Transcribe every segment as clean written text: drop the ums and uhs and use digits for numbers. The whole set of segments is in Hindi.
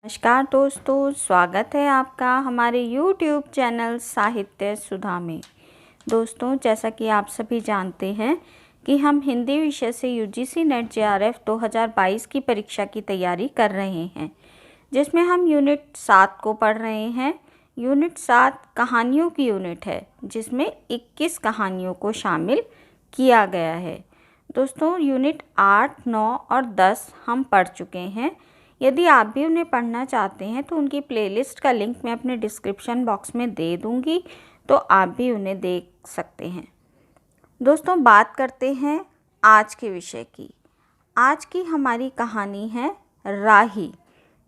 नमस्कार दोस्तों, स्वागत है आपका हमारे YouTube चैनल साहित्य सुधा में। दोस्तों, जैसा कि आप सभी जानते हैं कि हम हिंदी विषय से UGC नेट JRF 2022 की परीक्षा की तैयारी कर रहे हैं, जिसमें हम यूनिट 7 को पढ़ रहे हैं। यूनिट 7 कहानियों की यूनिट है, जिसमें 21 कहानियों को शामिल किया गया है। दोस्तों, यूनिट 8, 9 और 10 हम पढ़ चुके हैं। यदि आप भी उन्हें पढ़ना चाहते हैं तो उनकी प्लेलिस्ट का लिंक मैं अपने डिस्क्रिप्शन बॉक्स में दे दूंगी, तो आप भी उन्हें देख सकते हैं। दोस्तों, बात करते हैं आज के विषय की। आज की हमारी कहानी है राही,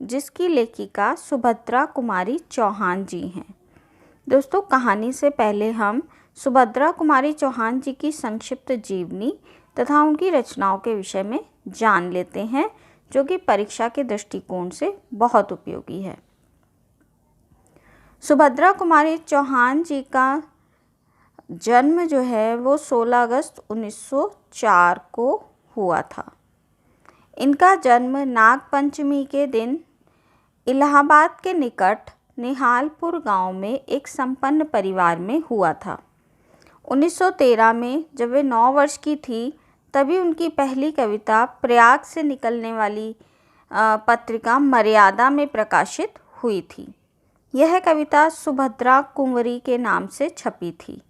जिसकी लेखिका सुभद्रा कुमारी चौहान जी हैं। दोस्तों, कहानी से पहले हम सुभद्रा कुमारी चौहान जी की संक्षिप्त जीवनी तथा उनकी रचनाओं के विषय में जान लेते हैं, जो कि परीक्षा के दृष्टिकोण से बहुत उपयोगी है। सुभद्रा कुमारी चौहान जी का जन्म जो है वो 16 अगस्त 1904 को हुआ था। इनका जन्म नाग पंचमी के दिन इलाहाबाद के निकट निहालपुर गांव में एक संपन्न परिवार में हुआ था। 1913 में जब वे 9 वर्ष की थी, तभी उनकी पहली कविता प्रयाग से निकलने वाली पत्रिका मर्यादा में प्रकाशित हुई थी। यह कविता सुभद्रा कुंवरी के नाम से छपी थी।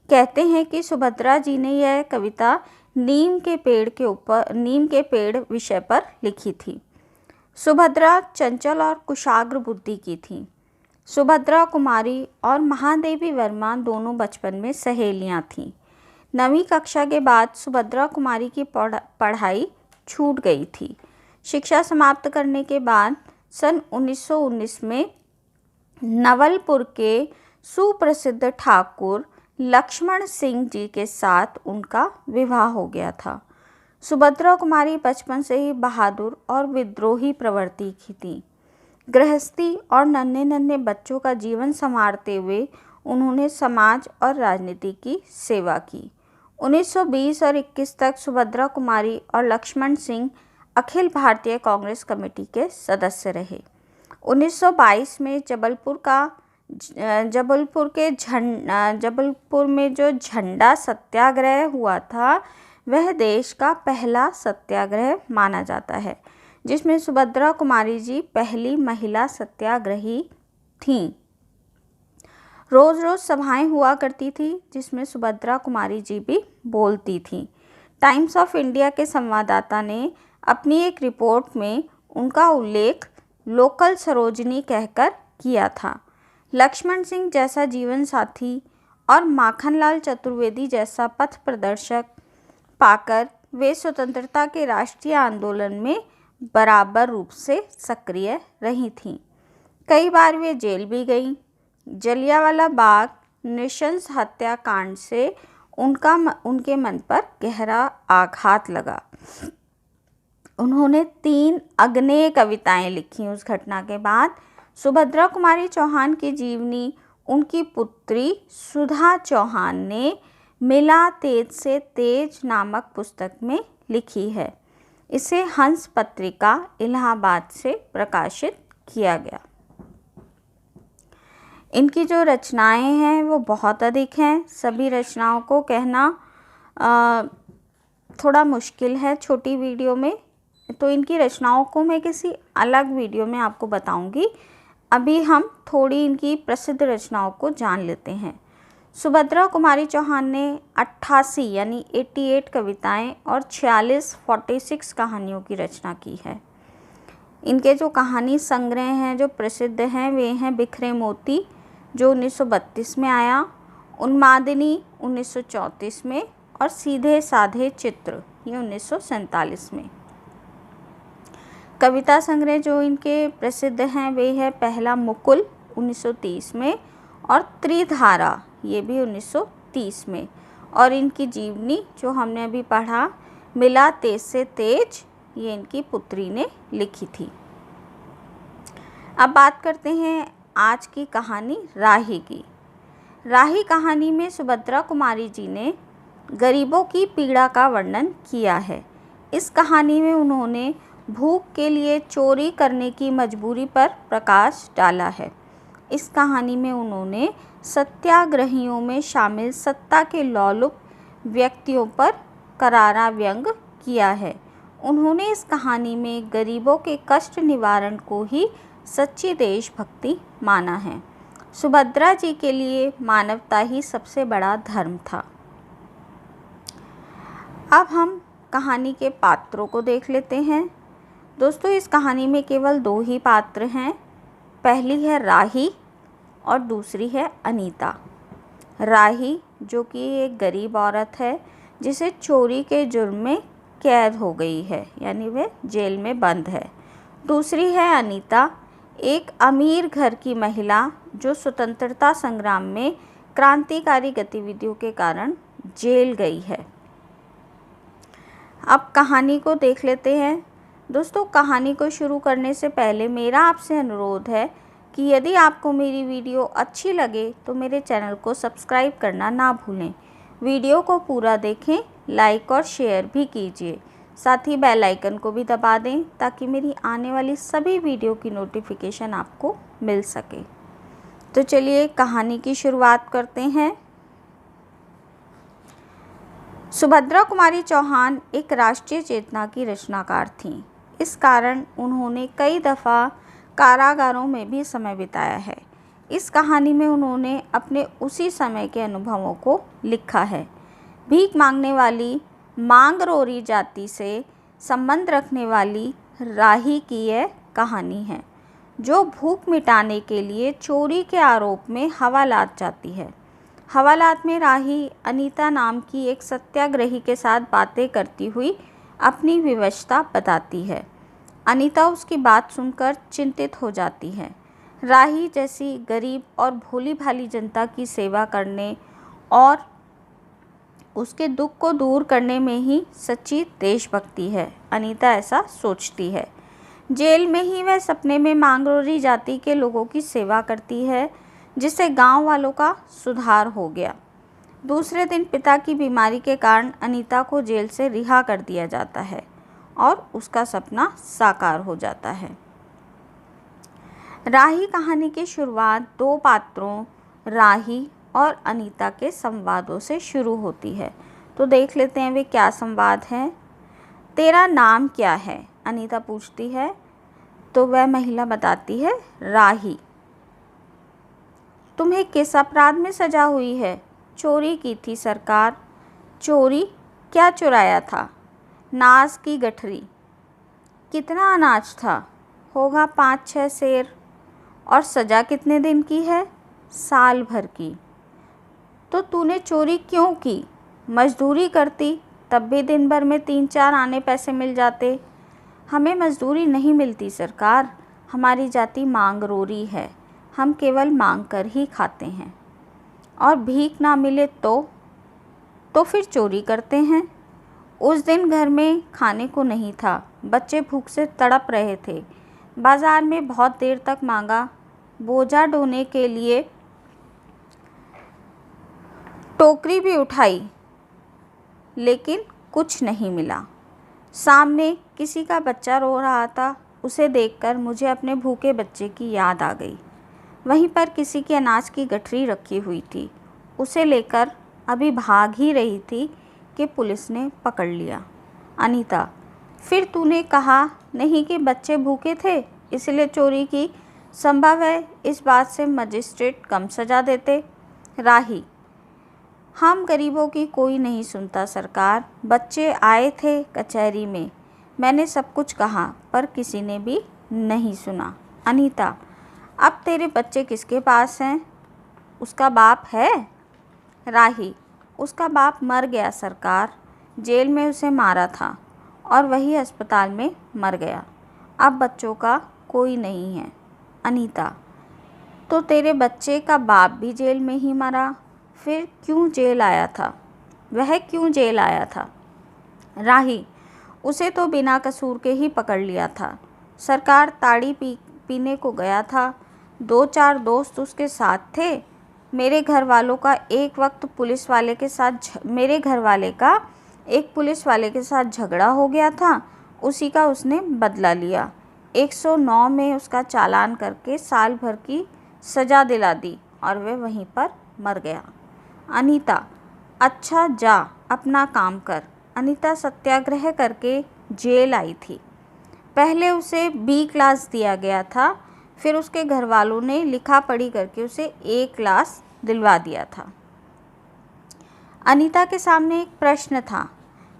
कहते हैं कि सुभद्रा जी ने यह कविता नीम के पेड़ विषय पर लिखी थी। सुभद्रा चंचल और कुशाग्र बुद्धि की थी। सुभद्रा कुमारी और महादेवी वर्मा दोनों बचपन में सहेलियां थीं। 9वीं कक्षा के बाद सुभद्रा कुमारी की पढ़ाई छूट गई थी। शिक्षा समाप्त करने के बाद सन 1919 में नवलपुर के सुप्रसिद्ध ठाकुर लक्ष्मण सिंह जी के साथ उनका विवाह हो गया था। सुभद्रा कुमारी बचपन से ही बहादुर और विद्रोही प्रवृत्ति की थी। गृहस्थी और नन्हे नन्हे बच्चों का जीवन संवारते हुए उन्होंने समाज और राजनीति की सेवा की। 1920 और 21 तक सुभद्रा कुमारी और लक्ष्मण सिंह अखिल भारतीय कांग्रेस कमेटी के सदस्य रहे। 1922 में जबलपुर में जो झंडा सत्याग्रह हुआ था, वह देश का पहला सत्याग्रह माना जाता है, जिसमें सुभद्रा कुमारी जी पहली महिला सत्याग्रही थीं। रोज़ रोज़ सभाएं हुआ करती थी, जिसमें सुभद्रा कुमारी जी भी बोलती थीं। टाइम्स ऑफ इंडिया के संवाददाता ने अपनी एक रिपोर्ट में उनका उल्लेख लोकल सरोजिनी कहकर किया था। लक्ष्मण सिंह जैसा जीवन साथी और माखनलाल चतुर्वेदी जैसा पथ प्रदर्शक पाकर वे स्वतंत्रता के राष्ट्रीय आंदोलन में बराबर रूप से सक्रिय रही थीं। कई बार वे जेल भी गईं। जलियांवाला बाग नृशंस हत्याकांड से उनके मन पर गहरा आघात लगा। उन्होंने 3 अग्नेय कविताएं लिखी। उस घटना के बाद सुभद्रा कुमारी चौहान की जीवनी उनकी पुत्री सुधा चौहान ने मिला तेज से तेज नामक पुस्तक में लिखी है। इसे हंस पत्रिका इलाहाबाद से प्रकाशित किया गया। इनकी जो रचनाएं हैं वो बहुत अधिक हैं। सभी रचनाओं को कहना थोड़ा मुश्किल है छोटी वीडियो में, तो इनकी रचनाओं को मैं किसी अलग वीडियो में आपको बताऊंगी। अभी हम थोड़ी इनकी प्रसिद्ध रचनाओं को जान लेते हैं। सुभद्रा कुमारी चौहान ने 88 यानी 88 कविताएं और 46 कहानियों की रचना की है। इनके जो कहानी संग्रह हैं जो प्रसिद्ध हैं, वे हैं बिखरे मोती, जो 1932 में आया, उन्मादिनी 1934 में, और सीधे साधे चित्र ये 1947 में। कविता संग्रह जो इनके प्रसिद्ध हैं वे है पहला मुकुल 1930 में और त्रिधारा ये भी 1930 में, और इनकी जीवनी जो हमने अभी पढ़ा मिला तेज से तेज, ये इनकी पुत्री ने लिखी थी। अब बात करते हैं आज की कहानी राही की। राही कहानी में सुभद्रा कुमारी जी ने गरीबों की पीड़ा का वर्णन किया है। इस कहानी में उन्होंने भूख के लिए चोरी करने की मजबूरी पर प्रकाश डाला है। इस कहानी में उन्होंने सत्याग्रहियों में शामिल सत्ता के लोलुप व्यक्तियों पर करारा व्यंग किया है। उन्होंने इस कहानी में गरीबों के कष्ट निवारण को ही सच्ची देशभक्ति माना है। सुभद्रा जी के लिए मानवता ही सबसे बड़ा धर्म था। अब हम कहानी के पात्रों को देख लेते हैं। दोस्तों, इस कहानी में केवल 2 ही पात्र हैं। पहली है राही और दूसरी है अनीता। राही जो कि एक गरीब औरत है जिसे चोरी के जुर्म में कैद हो गई है, यानी वह जेल में बंद है। दूसरी है अनीता, एक अमीर घर की महिला जो स्वतंत्रता संग्राम में क्रांतिकारी गतिविधियों के कारण जेल गई है। अब कहानी को देख लेते हैं। दोस्तों, कहानी को शुरू करने से पहले मेरा आपसे अनुरोध है कि यदि आपको मेरी वीडियो अच्छी लगे तो मेरे चैनल को सब्सक्राइब करना ना भूलें। वीडियो को पूरा देखें, लाइक और शेयर भी कीजिए। साथ ही बेल आइकन को भी दबा दें ताकि मेरी आने वाली सभी वीडियो की नोटिफिकेशन आपको मिल सके। तो चलिए कहानी की शुरुआत करते हैं। सुभद्रा कुमारी चौहान एक राष्ट्रीय चेतना की रचनाकार थीं। इस कारण उन्होंने कई दफ़ा कारागारों में भी समय बिताया है। इस कहानी में उन्होंने अपने उसी समय के अनुभवों को लिखा है। भीख मांगने वाली मांगरोरी जाति से संबंध रखने वाली राही की यह कहानी है, जो भूख मिटाने के लिए चोरी के आरोप में हवालात जाती है। हवालात में राही अनीता नाम की एक सत्याग्रही के साथ बातें करती हुई अपनी विवशता बताती है। अनीता उसकी बात सुनकर चिंतित हो जाती है। राही जैसी गरीब और भोली भाली जनता की सेवा करने और उसके दुख को दूर करने में ही सच्ची देशभक्ति है, अनीता ऐसा सोचती है। जेल में ही वह सपने में मांगरोरी जाति के लोगों की सेवा करती है, जिससे गांव वालों का सुधार हो गया। दूसरे दिन पिता की बीमारी के कारण अनीता को जेल से रिहा कर दिया जाता है और उसका सपना साकार हो जाता है। राही कहानी की शुरुआत 2 पात्रों राही और अनीता के संवादों से शुरू होती है। तो देख लेते हैं वे क्या संवाद हैं। तेरा नाम क्या है? अनीता पूछती है। तो वह महिला बताती है, राही। तुम्हें किस अपराध में सजा हुई है? चोरी की थी सरकार। चोरी? क्या चुराया था? नाज की गठरी। कितना अनाज था? होगा 5-6 सेर। और सजा कितने दिन की है? साल भर की। तो तूने चोरी क्यों की? मजदूरी करती तब भी दिन भर में 3-4 आने पैसे मिल जाते। हमें मजदूरी नहीं मिलती सरकार, हमारी जाति मांगरोरी है, हम केवल मांग कर ही खाते हैं। और भीख ना मिले तो फिर चोरी करते हैं। उस दिन घर में खाने को नहीं था, बच्चे भूख से तड़प रहे थे। बाजार में बहुत देर तक मांगा, बोझा ढोने के लिए टोकरी भी उठाई, लेकिन कुछ नहीं मिला। सामने किसी का बच्चा रो रहा था, उसे देखकर मुझे अपने भूखे बच्चे की याद आ गई। वहीं पर किसी की अनाज की गठरी रखी हुई थी, उसे लेकर अभी भाग ही रही थी कि पुलिस ने पकड़ लिया। अनीता, फिर तूने कहा नहीं कि बच्चे भूखे थे इसलिए चोरी की? संभव है इस बात से मजिस्ट्रेट कम सजा देते। राही, हम गरीबों की कोई नहीं सुनता सरकार। बच्चे आए थे कचहरी में, मैंने सब कुछ कहा पर किसी ने भी नहीं सुना। अनीता, अब तेरे बच्चे किसके पास हैं? उसका बाप है? राही, उसका बाप मर गया सरकार, जेल में उसे मारा था और वही अस्पताल में मर गया। अब बच्चों का कोई नहीं है। अनीता, तो तेरे बच्चे का बाप भी जेल में ही मरा, फिर क्यों जेल आया था? वह क्यों जेल आया था? राही, उसे तो बिना कसूर के ही पकड़ लिया था सरकार। ताड़ी पीने को गया था, 2-4 दोस्त उसके साथ थे। मेरे घर वालों का एक पुलिस वाले के साथ झगड़ा हो गया था। उसी का उसने बदला लिया। 109 में उसका चालान करके साल भर की सज़ा दिला दी और वह वहीं पर मर गया। अनीता, अच्छा जा अपना काम कर। अनीता सत्याग्रह करके जेल आई थी। पहले उसे बी क्लास दिया गया था, फिर उसके घर वालों ने लिखा पढ़ी करके उसे ए क्लास दिलवा दिया था। अनीता के सामने एक प्रश्न था।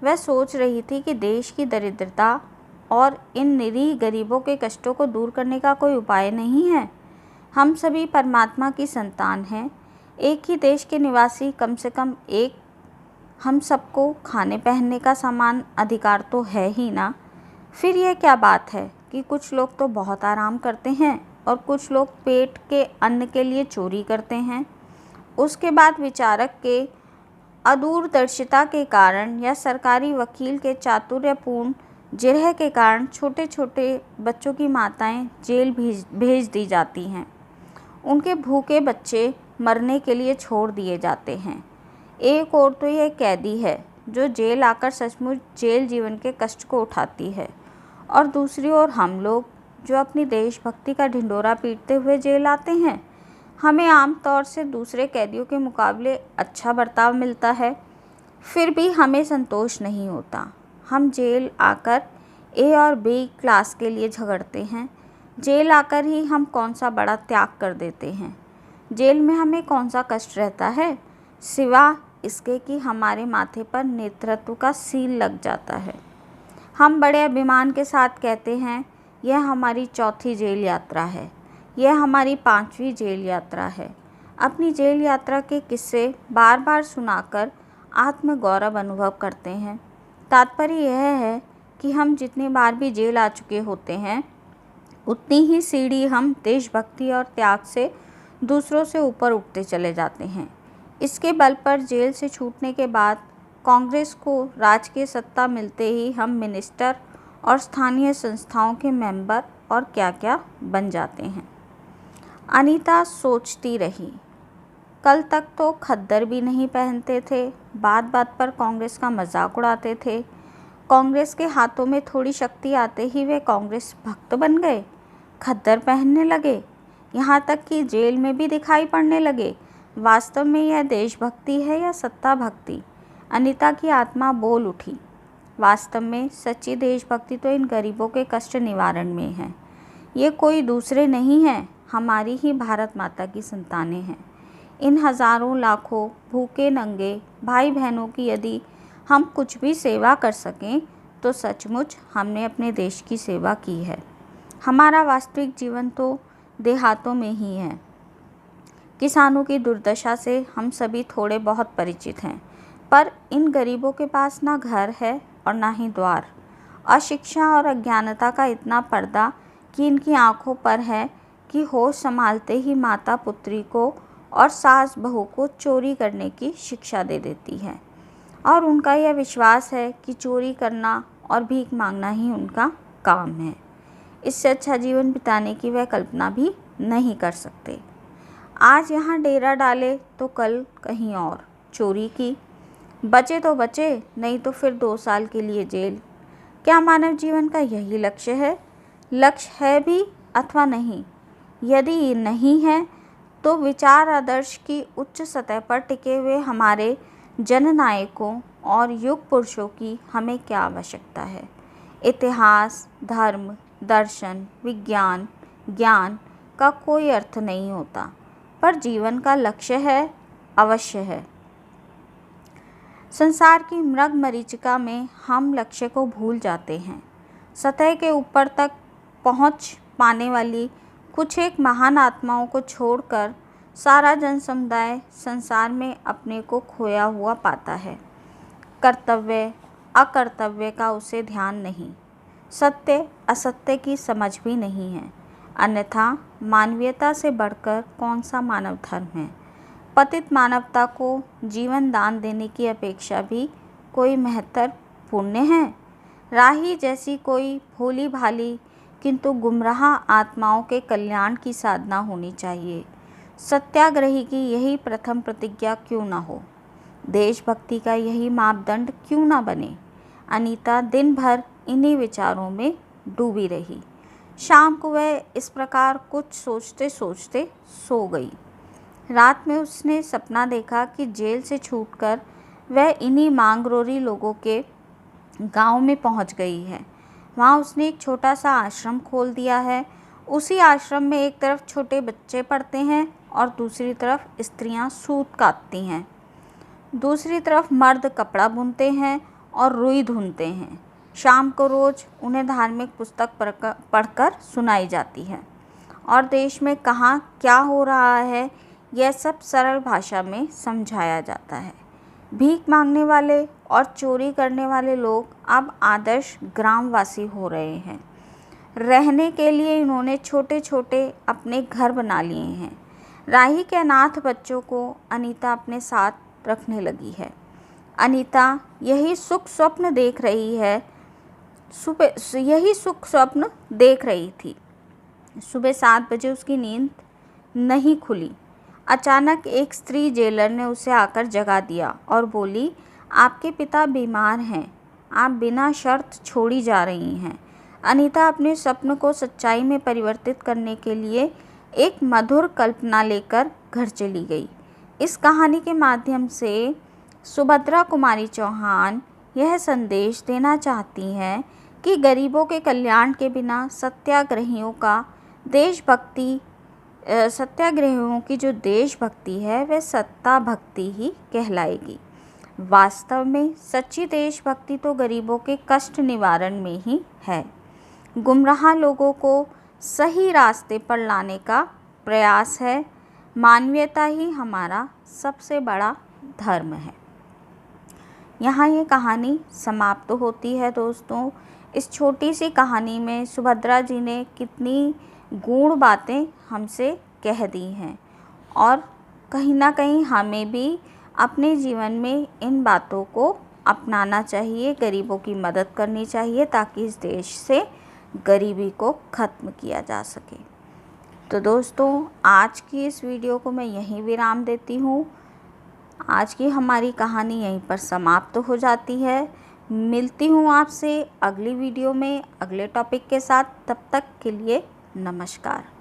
वह सोच रही थी कि देश की दरिद्रता और इन निरीह गरीबों के कष्टों को दूर करने का कोई उपाय नहीं है। हम सभी परमात्मा की संतान हैं, एक ही देश के निवासी, कम से कम एक। हम सबको खाने पहनने का समान अधिकार तो है ही ना। फिर यह क्या बात है कि कुछ लोग तो बहुत आराम करते हैं और कुछ लोग पेट के अन्न के लिए चोरी करते हैं। उसके बाद विचारक के अदूरदर्शिता के कारण या सरकारी वकील के चातुर्यपूर्ण जिरह के कारण छोटे छोटे बच्चों की माताएं जेल भेज दी जाती हैं। उनके भूखे बच्चे मरने के लिए छोड़ दिए जाते हैं। एक और तो यह कैदी है जो जेल आकर सचमुच जेल जीवन के कष्ट को उठाती है, और दूसरी ओर हम लोग जो अपनी देशभक्ति का ढिंढोरा पीटते हुए जेल आते हैं। हमें आमतौर से दूसरे कैदियों के मुकाबले अच्छा बर्ताव मिलता है, फिर भी हमें संतोष नहीं होता। हम जेल आकर ए और बी क्लास के लिए झगड़ते हैं। जेल आकर ही हम कौन सा बड़ा त्याग कर देते हैं। जेल में हमें कौन सा कष्ट रहता है, सिवा इसके कि हमारे माथे पर नेतृत्व का सील लग जाता है। हम बड़े अभिमान के साथ कहते हैं, यह हमारी चौथी जेल यात्रा है, यह हमारी 5वीं जेल यात्रा है। अपनी जेल यात्रा के किस्से बार बार सुनाकर आत्मगौरव अनुभव करते हैं। तात्पर्य यह है कि हम जितनी बार भी जेल आ चुके होते हैं, उतनी ही सीढ़ी हम देशभक्ति और त्याग से दूसरों से ऊपर उठते चले जाते हैं। इसके बल पर जेल से छूटने के बाद कांग्रेस को राजकीय सत्ता मिलते ही हम मिनिस्टर और स्थानीय संस्थाओं के मेंबर और क्या क्या बन जाते हैं। अनीता सोचती रही। कल तक तो खद्दर भी नहीं पहनते थे, बात बात पर कांग्रेस का मजाक उड़ाते थे। कांग्रेस के हाथों में थोड़ी शक्ति आते ही वे कांग्रेस भक्त बन गए, खद्दर पहनने लगे, यहाँ तक कि जेल में भी दिखाई पड़ने लगे। वास्तव में यह देशभक्ति है या सत्ता भक्ति? अनीता की आत्मा बोल उठी। वास्तव में सच्ची देशभक्ति तो इन गरीबों के कष्ट निवारण में है। ये कोई दूसरे नहीं हैं, हमारी ही भारत माता की संतानें हैं। इन हज़ारों लाखों भूखे नंगे भाई बहनों की यदि हम कुछ भी सेवा कर सकें तो सचमुच हमने अपने देश की सेवा की है। हमारा वास्तविक जीवन तो देहातों में ही है। किसानों की दुर्दशा से हम सभी थोड़े बहुत परिचित हैं, पर इन गरीबों के पास ना घर है और ना ही द्वार। अशिक्षा और अज्ञानता का इतना पर्दा कि इनकी आंखों पर है कि होश संभालते ही माता पुत्री को और सास बहू को चोरी करने की शिक्षा दे देती है, और उनका यह विश्वास है कि चोरी करना और भीख मांगना ही उनका काम है। इससे अच्छा जीवन बिताने की वह कल्पना भी नहीं कर सकते। आज यहाँ डेरा डाले तो कल कहीं और चोरी की, बचे तो बचे, नहीं तो फिर 2 साल के लिए जेल। क्या मानव जीवन का यही लक्ष्य है? लक्ष्य है भी अथवा नहीं? यदि नहीं है तो विचार आदर्श की उच्च सतह पर टिके हुए हमारे जननायकों और युग पुरुषों की हमें क्या आवश्यकता है? इतिहास, धर्म, दर्शन, विज्ञान, ज्ञान का कोई अर्थ नहीं होता, पर जीवन का लक्ष्य है, अवश्य है। संसार की मृग मरीचिका में हम लक्ष्य को भूल जाते हैं। सतह के ऊपर तक पहुंच पाने वाली कुछ एक महान आत्माओं को छोड़कर सारा जन समुदाय संसार में अपने को खोया हुआ पाता है। कर्तव्य अकर्तव्य का उसे ध्यान नहीं, सत्य असत्य की समझ भी नहीं है। अन्यथा मानवीयता से बढ़कर कौन सा मानव धर्म है? पतित मानवता को जीवन दान देने की अपेक्षा भी कोई महत्तर पुण्य है? राही जैसी कोई भोली भाली किंतु गुमराह आत्माओं के कल्याण की साधना होनी चाहिए। सत्याग्रही की यही प्रथम प्रतिज्ञा क्यों न हो? देशभक्ति का यही मापदंड क्यों न बने? अनीता दिन भर इन्हीं विचारों में डूबी रही। शाम को वह इस प्रकार कुछ सोचते सोचते सो गई। रात में उसने सपना देखा कि जेल से छूटकर वह इन्हीं मांगरोरी लोगों के गांव में पहुंच गई है। वहां उसने एक छोटा सा आश्रम खोल दिया है। उसी आश्रम में एक तरफ छोटे बच्चे पढ़ते हैं और दूसरी तरफ स्त्रियां सूत काटती हैं। दूसरी तरफ मर्द कपड़ा बुनते हैं और रुई धुनते हैं। शाम को रोज़ उन्हें धार्मिक पुस्तक पढ़कर सुनाई जाती है और देश में कहाँ क्या हो रहा है यह सब सरल भाषा में समझाया जाता है। भीख मांगने वाले और चोरी करने वाले लोग अब आदर्श ग्रामवासी हो रहे हैं। रहने के लिए इन्होंने छोटे छोटे अपने घर बना लिए हैं। राही के अनाथ बच्चों को अनीता अपने साथ रखने लगी है। अनीता यही सुख स्वप्न देख रही थी। सुबह 7 बजे उसकी नींद नहीं खुली। अचानक एक स्त्री जेलर ने उसे आकर जगा दिया और बोली, आपके पिता बीमार हैं, आप बिना शर्त छोड़ी जा रही हैं। अनीता अपने स्वप्न को सच्चाई में परिवर्तित करने के लिए एक मधुर कल्पना लेकर घर चली गई। इस कहानी के माध्यम से सुभद्रा कुमारी चौहान यह संदेश देना चाहती हैं कि गरीबों के कल्याण के बिना सत्याग्रहियों की जो देशभक्ति है वह सत्ता भक्ति ही कहलाएगी। वास्तव में सच्ची देशभक्ति तो गरीबों के कष्ट निवारण में ही है। गुमराह लोगों को सही रास्ते पर लाने का प्रयास है। मानवीयता ही हमारा सबसे बड़ा धर्म है। यहाँ ये कहानी समाप्त होती है। दोस्तों, इस छोटी सी कहानी में सुभद्रा जी ने कितनी गूढ़ बातें हमसे कह दी हैं और कहीं ना कहीं हमें भी अपने जीवन में इन बातों को अपनाना चाहिए, गरीबों की मदद करनी चाहिए ताकि इस देश से गरीबी को ख़त्म किया जा सके। तो दोस्तों, आज की इस वीडियो को मैं यहीं विराम देती हूँ। आज की हमारी कहानी यहीं पर समाप्त हो जाती है। मिलती हूँ आपसे अगली वीडियो में अगले टॉपिक के साथ। तब तक के लिए नमस्कार।